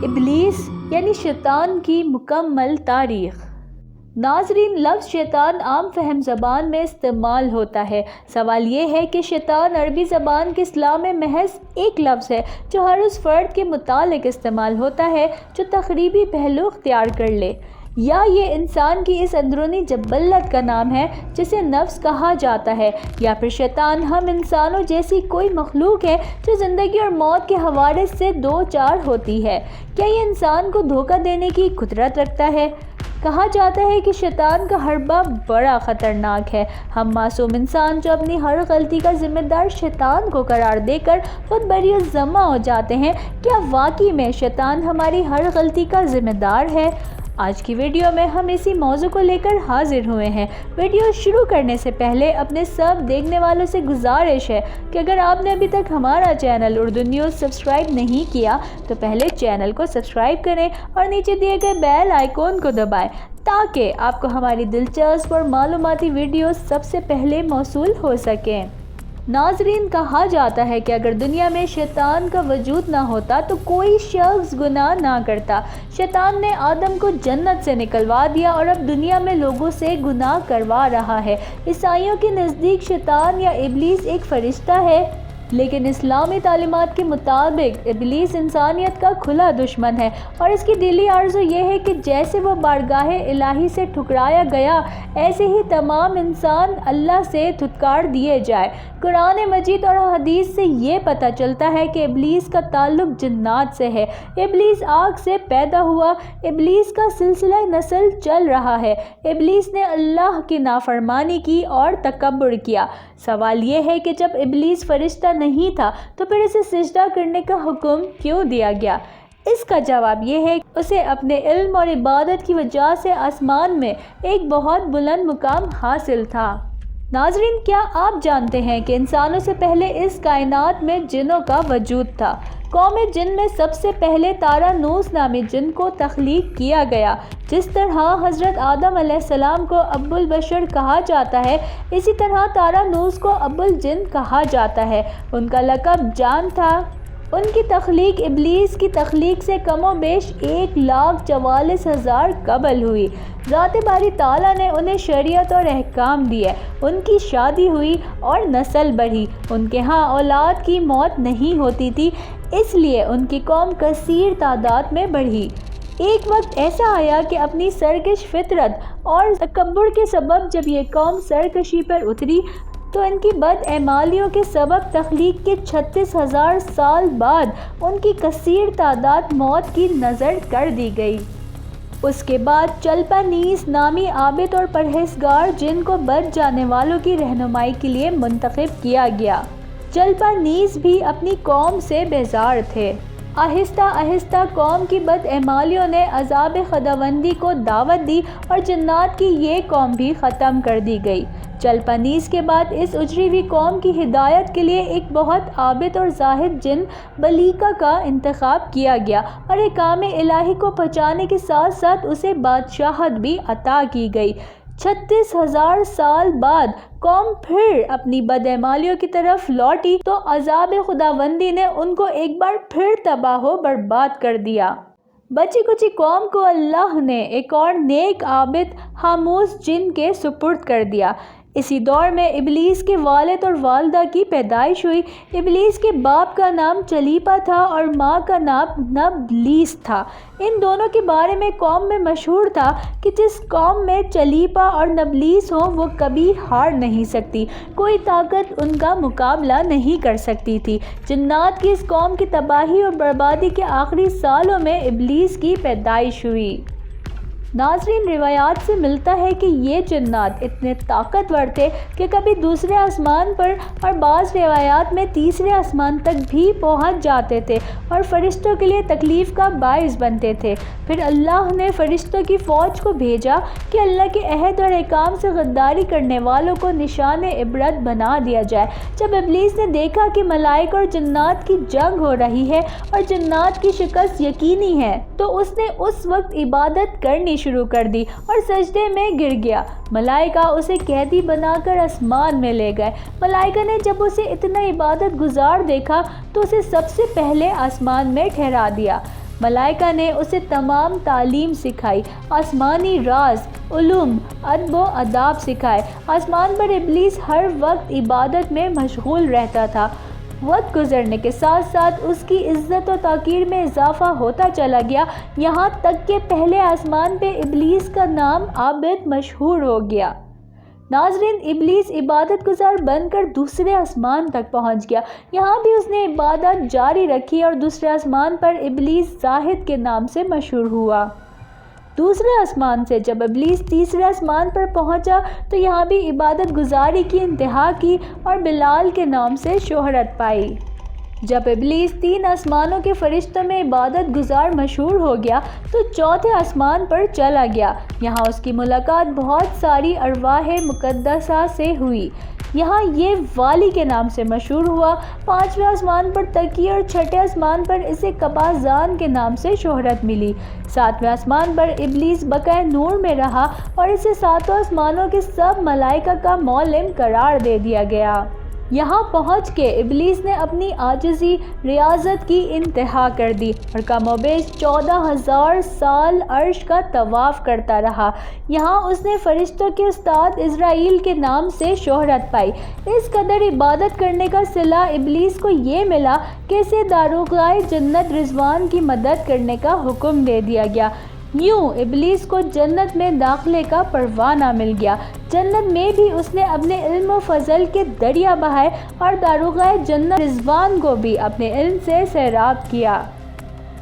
ابلیس یعنی شیطان کی مکمل تاریخ۔ ناظرین، لفظ شیطان عام فہم زبان میں استعمال ہوتا ہے۔ سوال یہ ہے کہ شیطان عربی زبان کی اصطلاح میں محض ایک لفظ ہے جو ہر اس فرد کے متعلق استعمال ہوتا ہے جو تخریبی پہلو اختیار کر لے، یا یہ انسان کی اس اندرونی جبلت کا نام ہے جسے نفس کہا جاتا ہے، یا پھر شیطان ہم انسانوں جیسی کوئی مخلوق ہے جو زندگی اور موت کے حوادث سے دو چار ہوتی ہے۔ کیا یہ انسان کو دھوکہ دینے کی قدرت رکھتا ہے؟ کہا جاتا ہے کہ شیطان کا حربہ بڑا خطرناک ہے۔ ہم معصوم انسان جو اپنی ہر غلطی کا ذمہ دار شیطان کو قرار دے کر خود بری ذمہ ہو جاتے ہیں، کیا واقعی میں شیطان ہماری ہر غلطی کا ذمہ دار ہے؟ آج کی ویڈیو میں ہم اسی موضوع کو لے کر حاضر ہوئے ہیں۔ ویڈیو شروع کرنے سے پہلے اپنے سب دیکھنے والوں سے گزارش ہے کہ اگر آپ نے ابھی تک ہمارا چینل اردو نیوز سبسکرائب نہیں کیا تو پہلے چینل کو سبسکرائب کریں اور نیچے دیے گئے بیل آئیکن کو دبائیں تاکہ آپ کو ہماری دلچسپ اور معلوماتی ویڈیوز سب سے پہلے موصول ہو سکیں۔ ناظرین، کہا جاتا ہے کہ اگر دنیا میں شیطان کا وجود نہ ہوتا تو کوئی شخص گناہ نہ کرتا۔ شیطان نے آدم کو جنت سے نکلوا دیا اور اب دنیا میں لوگوں سے گناہ کروا رہا ہے۔ عیسائیوں کے نزدیک شیطان یا ابلیس ایک فرشتہ ہے، لیکن اسلامی تعلیمات کے مطابق ابلیس انسانیت کا کھلا دشمن ہے اور اس کی دلی آرزو یہ ہے کہ جیسے وہ بارگاہ الہی سے ٹھکرایا گیا ایسے ہی تمام انسان اللہ سے دھتکار دیے جائے۔ قرآن مجید اور حدیث سے یہ پتہ چلتا ہے کہ ابلیس کا تعلق جنات سے ہے۔ ابلیس آگ سے پیدا ہوا، ابلیس کا سلسلہ نسل چل رہا ہے۔ ابلیس نے اللہ کی نافرمانی کی اور تکبر کیا۔ سوال یہ ہے کہ جب ابلیس فرشتہ نہیں تھا تو پھر اسے سجدہ کرنے کا حکم کیوں دیا گیا؟ اس کا جواب یہ ہے کہ اسے اپنے علم اور عبادت کی وجہ سے آسمان میں ایک بہت بلند مقام حاصل تھا۔ ناظرین، کیا آپ جانتے ہیں کہ انسانوں سے پہلے اس کائنات میں جنوں کا وجود تھا؟ قوم جن میں سب سے پہلے تارانوس نامی جن کو تخلیق کیا گیا۔ جس طرح حضرت آدم علیہ السلام کو ابو البشر کہا جاتا ہے، اسی طرح تارانوس کو ابو الجن کہا جاتا ہے۔ ان کا لقب جان تھا۔ ان کی تخلیق ابلیس کی تخلیق سے کم و بیش 1,44,000 قبل ہوئی۔ ذات باری تعالیٰ نے انہیں شریعت اور احکام دیے، ان کی شادی ہوئی اور نسل بڑھی۔ ان کے ہاں اولاد کی موت نہیں ہوتی تھی، اس لیے ان کی قوم کثیر تعداد میں بڑھی۔ ایک وقت ایسا آیا کہ اپنی سرکش فطرت اور تکبر کے سبب جب یہ قوم سرکشی پر اتری تو ان کی بدعمالیوں کے سبب تخلیق کے 36,000 سال بعد ان کی کثیر تعداد موت کی نذر کر دی گئی۔ اس کے بعد چلپانیس نامی عابد اور پرہیزگار جن کو بچ جانے والوں کی رہنمائی کے لیے منتخب کیا گیا۔ چلپانیس بھی اپنی قوم سے بیزار تھے۔ آہستہ آہستہ قوم کی بدعمالیوں نے عذاب خداوندی کو دعوت دی اور جنات کی یہ قوم بھی ختم کر دی گئی۔ چلپانیس کے بعد اس اجڑی ہوئی قوم کی ہدایت کے لیے ایک بہت عابد اور زاہد جن بلیکا کا انتخاب کیا گیا اور احکام الہی کو پہنچانے کے ساتھ ساتھ اسے بادشاہت بھی عطا کی گئی۔ 36,000 سال بعد قوم پھر اپنی بدعمالیوں کی طرف لوٹی تو عذاب خداوندی نے ان کو ایک بار پھر تباہ و برباد کر دیا۔ بچی کچی قوم کو اللہ نے ایک اور نیک عابد حاموس جن کے سپرد کر دیا۔ اسی دور میں ابلیس کے والد اور والدہ کی پیدائش ہوئی۔ ابلیس کے باپ کا نام چلیپا تھا اور ماں کا نام نبلیس تھا۔ ان دونوں کے بارے میں قوم میں مشہور تھا کہ جس قوم میں چلیپا اور نبلیس ہوں وہ کبھی ہار نہیں سکتی، کوئی طاقت ان کا مقابلہ نہیں کر سکتی تھی۔ جنات کی اس قوم کی تباہی اور بربادی کے آخری سالوں میں ابلیس کی پیدائش ہوئی۔ ناظرین، روایات سے ملتا ہے کہ یہ جنات اتنے طاقتور تھے کہ کبھی دوسرے آسمان پر اور بعض روایات میں تیسرے آسمان تک بھی پہنچ جاتے تھے اور فرشتوں کے لیے تکلیف کا باعث بنتے تھے۔ پھر اللہ نے فرشتوں کی فوج کو بھیجا کہ اللہ کے عہد اور احکام سے غداری کرنے والوں کو نشان عبرت بنا دیا جائے۔ جب ابلیس نے دیکھا کہ ملائکہ اور جنات کی جنگ ہو رہی ہے اور جنات کی شکست یقینی ہے تو اس نے اس وقت عبادت کرنی شروع کر دی اور سجدے میں گر گیا۔ ملائکہ اسے قیدی بنا کر آسمان میں لے گئے۔ ملائکہ نے جب اسے اتنا عبادت گزار دیکھا تو اسے سب سے پہلے آسمان میں ٹھہرا دیا۔ ملائکہ نے اسے تمام تعلیم سکھائی، آسمانی راز، علوم، ادب و آداب سکھائے۔ آسمان پر ابلیس ہر وقت عبادت میں مشغول رہتا تھا۔ وقت گزرنے کے ساتھ ساتھ اس کی عزت و توقیر میں اضافہ ہوتا چلا گیا، یہاں تک کہ پہلے آسمان پہ ابلیس کا نام عابد مشہور ہو گیا۔ ناظرین، ابلیس عبادت گزار بن کر دوسرے آسمان تک پہنچ گیا۔ یہاں بھی اس نے عبادت جاری رکھی اور دوسرے آسمان پر ابلیس زاہد کے نام سے مشہور ہوا۔ دوسرے آسمان سے جب ابلیس تیسرے آسمان پر پہنچا تو یہاں بھی عبادت گزاری کی انتہا کی اور بلال کے نام سے شہرت پائی۔ جب ابلیس 3 آسمانوں کے فرشتوں میں عبادت گزار مشہور ہو گیا تو چوتھے آسمان پر چلا گیا۔ یہاں اس کی ملاقات بہت ساری ارواح مقدسہ سے ہوئی۔ یہاں یہ والی کے نام سے مشہور ہوا۔ 5ویں آسمان پر ترقی اور 6ٹھے آسمان پر اسے قبازان کے نام سے شہرت ملی۔ 7ویں آسمان پر ابلیس بقائے نور میں رہا اور اسے 7 آسمانوں کے سب ملائکہ کا معلم قرار دے دیا گیا۔ یہاں پہنچ کے ابلیس نے اپنی عاجزی، ریاضت کی انتہا کر دی اور کم و بیش 14,000 سال عرش کا طواف کرتا رہا۔ یہاں اس نے فرشتوں کے استاد عزرائیل کے نام سے شہرت پائی۔ اس قدر عبادت کرنے کا صلہ ابلیس کو یہ ملا کہ اسے داروغائے جنت رضوان کی مدد کرنے کا حکم دے دیا گیا۔ یوں ابلیس کو جنت میں داخلے کا پروانہ مل گیا۔ جنت میں بھی اس نے اپنے علم و فضل کے دریا بہائے اور داروغائے جنت رضوان کو بھی اپنے علم سے سیراب کیا۔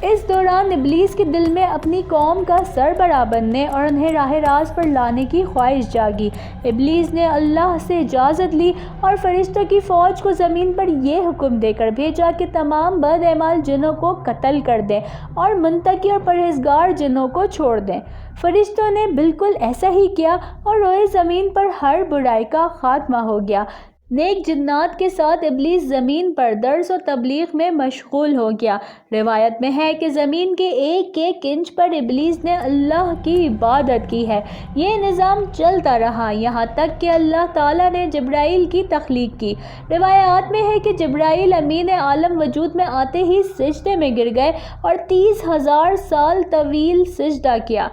اس دوران ابلیس کے دل میں اپنی قوم کا سربراہ بننے اور انہیں راہ راست پر لانے کی خواہش جاگی۔ ابلیس نے اللہ سے اجازت لی اور فرشتوں کی فوج کو زمین پر یہ حکم دے کر بھیجا کہ تمام بد اعمال جنوں کو قتل کر دیں اور منتقی اور پرہیزگار جنوں کو چھوڑ دیں۔ فرشتوں نے بالکل ایسا ہی کیا اور روئے زمین پر ہر برائی کا خاتمہ ہو گیا۔ نیک جنات کے ساتھ ابلیس زمین پر درس و تبلیغ میں مشغول ہو گیا۔ روایت میں ہے کہ زمین کے ایک ایک انچ پر ابلیس نے اللہ کی عبادت کی ہے۔ یہ نظام چلتا رہا یہاں تک کہ اللہ تعالیٰ نے جبرائیل کی تخلیق کی۔ روایات میں ہے کہ جبرائیل امین عالم وجود میں آتے ہی سجدے میں گر گئے اور 30,000 سال طویل سجدہ کیا۔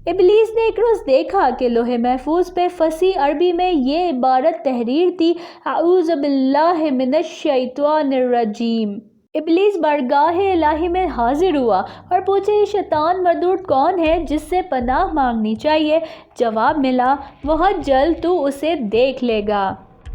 ابلیس نے ایک روز دیکھا کہ لوح محفوظ پہ فصیح عربی میں یہ عبارت تحریر تھی: اعوذ باللہ من الشیطان الرجیم۔ ابلیس بارگاہ الہی میں حاضر ہوا اور پوچھا، یہ شیطان مردود کون ہے جس سے پناہ مانگنی چاہیے؟ جواب ملا، بہت جلد تو اسے دیکھ لے گا۔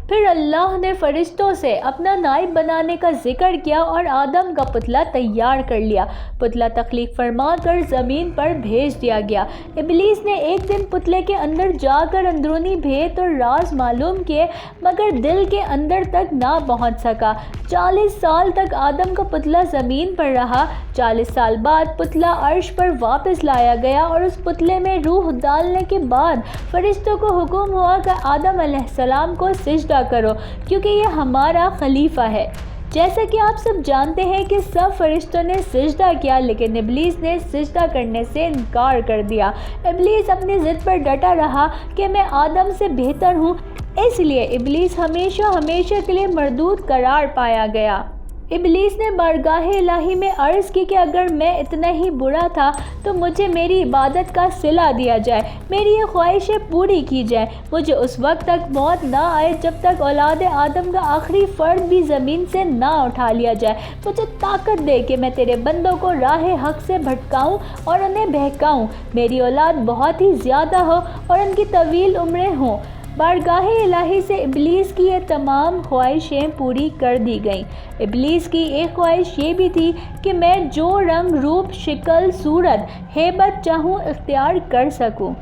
پھر اللہ نے فرشتوں سے اپنا نائب بنانے کا ذکر کیا اور آدم کا پتلا تیار کر لیا۔ پتلا تخلیق فرما کر زمین پر بھیج دیا گیا۔ ابلیس نے ایک دن پتلے کے اندر جا کر اندرونی بھید اور راز معلوم کیے مگر دل کے اندر تک نہ پہنچ سکا۔ 40 سال تک آدم کا پتلا زمین پر رہا۔ 40 سال بعد پتلا عرش پر واپس لایا گیا اور اس پتلے میں روح ڈالنے کے بعد فرشتوں کو حکم ہوا کہ آدم علیہ السلام کو سجدہ کرو کیونکہ یہ ہمارا خلیفہ ہے۔ جیسا کہ آپ سب جانتے ہیں کہ سب فرشتوں نے سجدہ کیا لیکن ابلیس نے سجدہ کرنے سے انکار کر دیا۔ ابلیس اپنی ضد پر ڈٹا رہا کہ میں آدم سے بہتر ہوں، اس لیے ابلیس ہمیشہ کے لیے مردود قرار پایا گیا۔ ابلیس نے بارگاہ الہی میں عرض کی کہ اگر میں اتنا ہی برا تھا تو مجھے میری عبادت کا صلہ دیا جائے، میری یہ خواہشیں پوری کی جائیں، مجھے اس وقت تک موت نہ آئے جب تک اولاد آدم کا آخری فرد بھی زمین سے نہ اٹھا لیا جائے، مجھے طاقت دے کہ میں تیرے بندوں کو راہ حق سے بھٹکاؤں اور انہیں بہکاؤں، میری اولاد بہت ہی زیادہ ہو اور ان کی طویل عمریں ہوں۔ بارگاہ الہی سے ابلیس کی یہ تمام خواہشیں پوری کر دی گئیں۔ ابلیس کی ایک خواہش یہ بھی تھی کہ میں جو رنگ، روپ، شکل، صورت، ہیبت چاہوں اختیار کر سکوں۔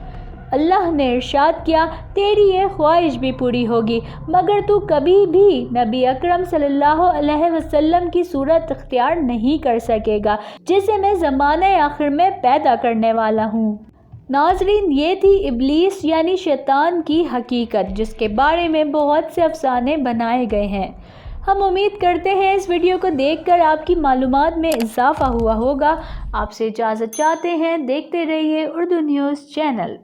اللہ نے ارشاد کیا، تیری یہ خواہش بھی پوری ہوگی مگر تو کبھی بھی نبی اکرم صلی اللہ علیہ وسلم کی صورت اختیار نہیں کر سکے گا جسے میں زمانہ آخر میں پیدا کرنے والا ہوں۔ ناظرین، یہ تھی ابلیس یعنی شیطان کی حقیقت جس کے بارے میں بہت سے افسانے بنائے گئے ہیں۔ ہم امید کرتے ہیں اس ویڈیو کو دیکھ کر آپ کی معلومات میں اضافہ ہوا ہوگا۔ آپ سے اجازت چاہتے ہیں، دیکھتے رہیے اردو نیوز چینل۔